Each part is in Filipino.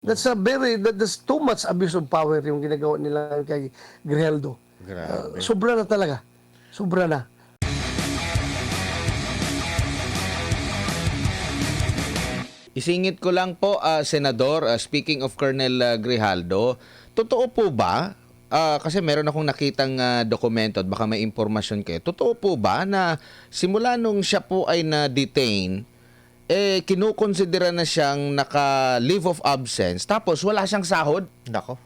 That's too much abuse of power yung ginagawa nila kay Grijaldo. Grabe. Sobra na talaga. Sobra na. Isingit ko lang po, Senador, speaking of Colonel Grijaldo, totoo po ba, kasi meron akong nakitang dokumento at baka may impormasyon kayo, totoo po ba na simula nung siya po ay na-detain, kinukonsidera na siyang naka-leave of absence, tapos wala siyang sahod? Nako.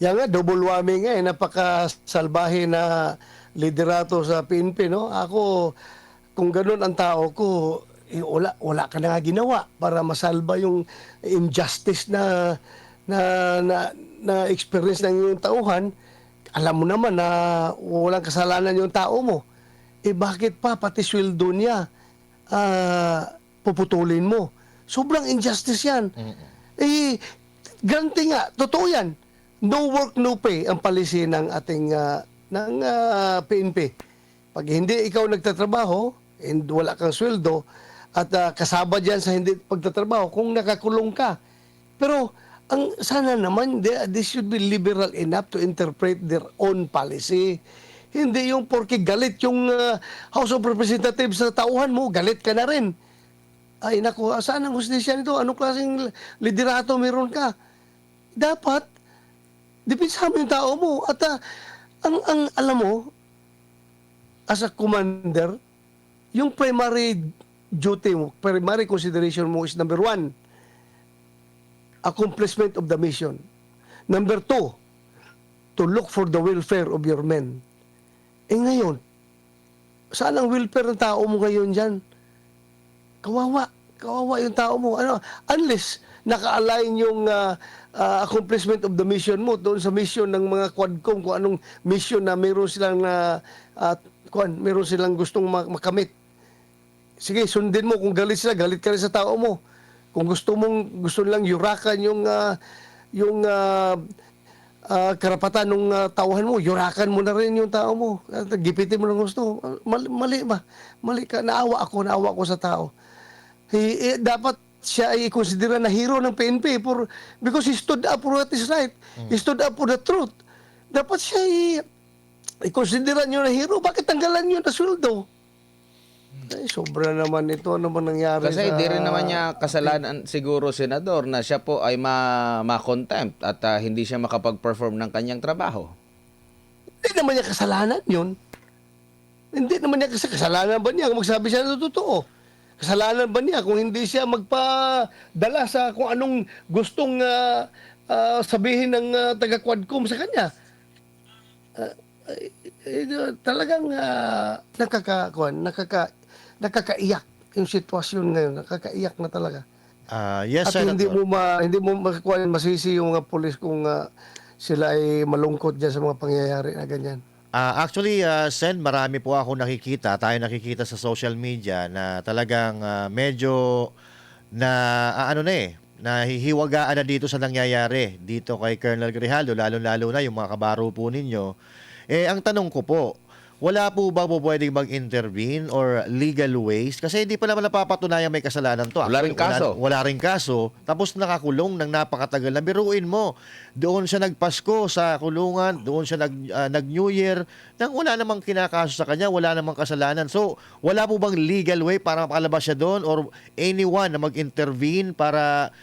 Yan nga, double whammy nga, napakasalbahe na liderato sa PNP, no? Ako, kung ganun ang tao ko, wala ka na nga ginawa para masalba yung injustice na experience ng iyong tauhan. Alam mo naman na walang kasalanan yung tao mo. Bakit pa pati sweldo niya puputulin mo? Sobrang injustice yan. Ganti nga, totoo yan. No work, no pay ang policy ng ating PNP. Pag hindi ikaw nagtatrabaho and wala kang sweldo, at kasama dyan sa hindi pagtatrabaho kung nakakulong ka. Pero sana naman they should be liberal enough to interpret their own policy. Hindi yung porke galit yung House of Representatives sa tauhan mo, galit ka na rin. Ay naku, saan ang hustisya nito? Anong klaseng liderato meron ka? Dapat depensahan mo yung tao mo. At ang alam mo, as a commander, yung primary duty mo, primary consideration mo is number 1, accomplishment of the mission. Number 2, to look for the welfare of your men. Ngayon, saan ang welfare ng tao mo ngayon dyan? Kawawa yung tao mo. Unless naka-align yung accomplishment of the mission mo doon sa mission ng mga Quadcom, kung anong mission na meron silang meron silang gustong makamit. Sige, sundin mo. Kung galit sila, galit ka rin sa tao mo. Kung gusto lang yurakan yung karapatan ng tauhan mo, yurakan mo na rin yung tao mo. Gipitin mo lang gusto. Mali ba? Mali ka. Naawa ako sa tao. Dapat siya ay i-consider na hero ng PNP because he stood up for what is right. He stood up for the truth. Dapat siya i-consider nyo na hero. Bakit tanggalan nyo na sweldo? Ay, sobra naman ito. Ano man nangyari Kasi hindi rin naman niya kasalanan siguro, Senador, na siya po ay ma-contempt at hindi siya makapag-perform ng kanyang trabaho. Hindi naman niya kasalanan yun. Hindi naman niya kasalanan ba niya kung magsabi siya ng totoo? Kasalanan ba niya kung hindi siya magpadala sa kung anong gustong sabihin ng taga-Quadcom sa kanya? Talagang nakakaiyak yung sitwasyon ngayon. Nakakaiyak na talaga. Yes, At hindi Senator. mo masisi yung mga pulis kung sila ay malungkot dyan sa mga pangyayari na ganyan. Actually, Sen, marami po ako tayo nakikita sa social media na talagang medyo nahihiwagaan na dito sa nangyayari dito kay Colonel Grijaldo, lalo-lalo na yung mga kabaro po ninyo. Ang tanong ko po, wala po ba po pwedeng mag-intervene or legal ways? Kasi hindi pa naman napapatunayan may kasalanan to. Wala ring kaso. Wala ring kaso. Tapos nakakulong ng napakatagal na. Biruin mo, doon siya nagpasko sa kulungan, doon siya nag-New Year, nang wala namang kinakaso sa kanya, wala namang kasalanan. So, wala po bang legal way para makalabas siya doon or anyone na mag-intervene para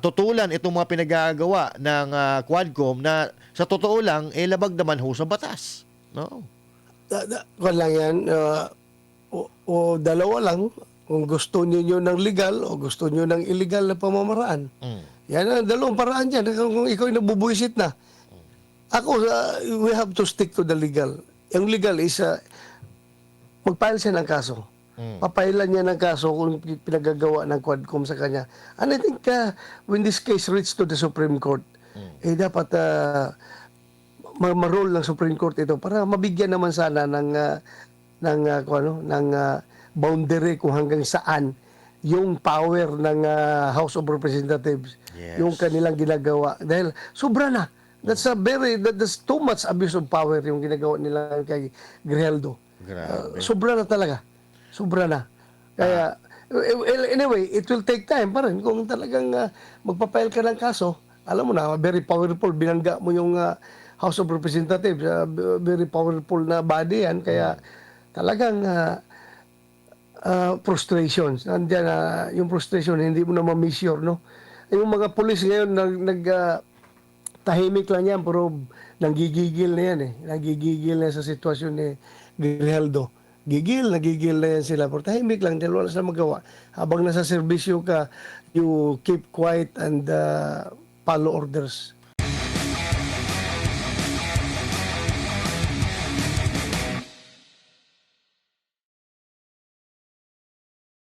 tutulan itong mga pinagagawa ng Quadcom na sa totoo lang, labag naman ho sa batas. No? Kung lang yan, o dalawa lang, kung gusto niyo ng legal o gusto niyo ng illegal na pamamaraan. Yan ang dalawang paraan dyan. Kung ikaw ay nabubuisit na. Ako, we have to stick to the legal. Yung legal is, mag-file siya ng kaso. Papailan niya ng kaso kung pinagagawa ng Quadcom sa kanya. And I think when this case reached to the Supreme Court, dapat ma-roll ng Supreme Court ito para mabigyan naman sana ng boundary kung hanggang saan yung power ng House of Representatives, Yes. yung kanilang ginagawa. Dahil sobra na. That's too much abuse of power yung ginagawa nila kay Grijaldo. Grabe. Sobra na talaga. Sobra na. Kaya Well, anyway, it will take time pa rin kung talagang magpapail ka ng kaso. Alam mo na, very powerful. Binangga mo yung House of Representatives. Very powerful na body yan. Kaya talagang frustrations. Nandiyan yung frustration, hindi mo na ma-measure, no? Yung mga pulis ngayon, tahimik lang yan, pero nanggigigil na yan eh. Nanggigigil na sa sitwasyon ni Grijaldo. Nagigil na yan sila. Pero tahimik lang, dahil wala silang magawa. Habang nasa serbisyo ka, you keep quiet and follow orders.